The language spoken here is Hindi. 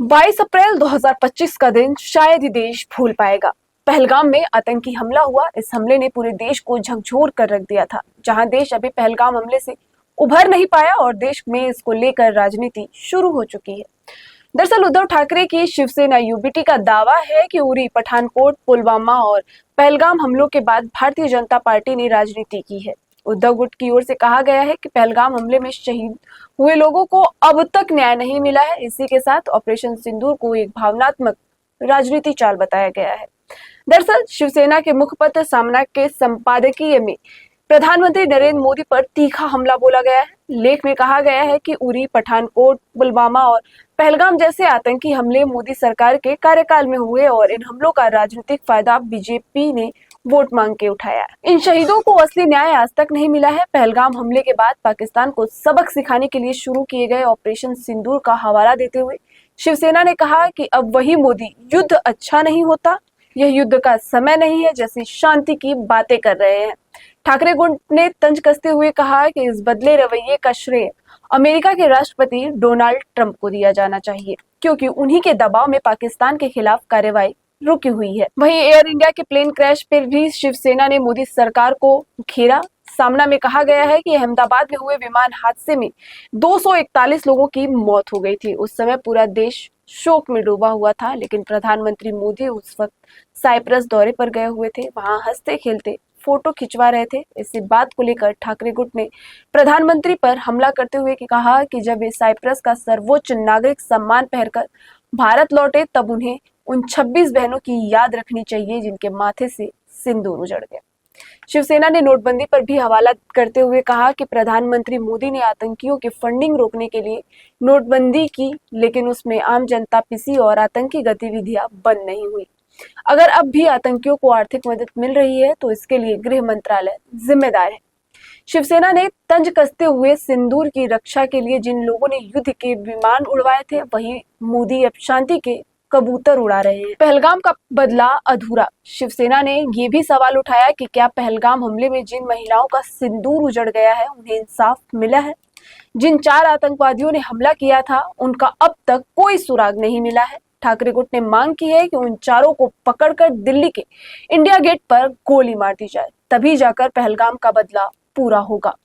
22 अप्रैल 2025 का दिन शायद ही देश भूल पाएगा। पहलगाम में आतंकी हमला हुआ। इस हमले ने पूरे देश को झकझोर कर रख दिया था। जहां देश अभी पहलगाम हमले से उभर नहीं पाया और देश में इसको लेकर राजनीति शुरू हो चुकी है। दरअसल उद्धव ठाकरे की शिवसेना यूबीटी का दावा है कि उरी, पठानकोट, पुलवामा और पहलगाम हमलों के बाद भारतीय जनता पार्टी ने राजनीति की है। उद्धव गुट की ओर से कहा गया है कि पहलगाम हमले में शहीद हुए लोगों को अब तक न्याय नहीं मिला है। इसी के साथ ऑपरेशन सिंदूर को एक भावनात्मक राजनीति चाल बताया गया है। दरअसल शिवसेना के मुखपत्र सामना के संपादकीय में प्रधानमंत्री नरेंद्र मोदी पर तीखा हमला बोला गया है। लेख में कहा गया है कि उरी, पठानकोट, पुलवामा और पहलगाम जैसे आतंकी हमले मोदी सरकार के कार्यकाल में हुए और इन हमलों का राजनीतिक फायदा बीजेपी ने वोट मांग के उठाया। इन शहीदों को असली न्याय आज तक नहीं मिला है। पहलगाम हमले के बाद पाकिस्तान को सबक सिखाने के लिए शुरू किए गए ऑपरेशन सिंदूर का हवाला देते हुए शिवसेना ने कहा कि अब वही मोदी युद्ध अच्छा नहीं होता, यह युद्ध का समय नहीं है जैसी शांति की बातें कर रहे हैं। ठाकरे गुट ने तंज कसते हुए कहा कि इस बदले रवैये का श्रेय अमेरिका के राष्ट्रपति डोनाल्ड ट्रंप को दिया जाना चाहिए, क्योंकि उन्हीं के दबाव में पाकिस्तान के खिलाफ कार्रवाई रुकी हुई है। वहीं एयर इंडिया के प्लेन क्रैश पर भी शिवसेना ने मोदी सरकार को घेरा। सामना में कहा गया है कि अहमदाबाद में हुए विमान हादसे में 241 लोगों की मौत हो गई थी। उस समय पूरा देश शोक में डूबा हुआ था, लेकिन प्रधानमंत्री मोदी उस वक्त साइप्रस दौरे पर गए हुए थे। वहां हंसते खेलते फोटो खिंचवा रहे थे। इसी बात को लेकर ठाकरे गुट ने प्रधानमंत्री पर हमला करते हुए कहा कि जब वे साइप्रस का सर्वोच्च नागरिक सम्मान पहनकर भारत लौटे तब उन्हें उन 26 बहनों की याद रखनी चाहिए जिनके माथे से सिंदूर उजड़ गया। शिवसेना ने नोटबंदी पर भी हवाला करते हुए कहा कि प्रधानमंत्री मोदी ने आतंकियों की फंडिंग रोकने के लिए नोटबंदी की, लेकिन उसमें आम जनता पिसी और आतंकी गतिविधियां बंद नहीं हुई। अगर अब भी आतंकियों को आर्थिक मदद मिल रही है तो इसके लिए गृह मंत्रालय जिम्मेदार है। शिवसेना ने तंज कसते हुए सिंदूर की रक्षा के लिए जिन लोगों ने युद्ध के विमान उड़वाए थे, वही मोदी अब शांति के कबूतर उड़ा रहे हैं। पहलगाम का बदला अधूरा। शिवसेना ने ये भी सवाल उठाया कि क्या पहलगाम हमले में जिन महिलाओं का सिंदूर उजड़ गया है उन्हें इंसाफ मिला है? जिन 4 आतंकवादियों ने हमला किया था उनका अब तक कोई सुराग नहीं मिला है। ठाकरे गुट ने मांग की है कि उन चारों को पकड़कर दिल्ली के इंडिया गेट पर गोली मार दी जाए, तभी जाकर पहलगाम का बदला पूरा होगा।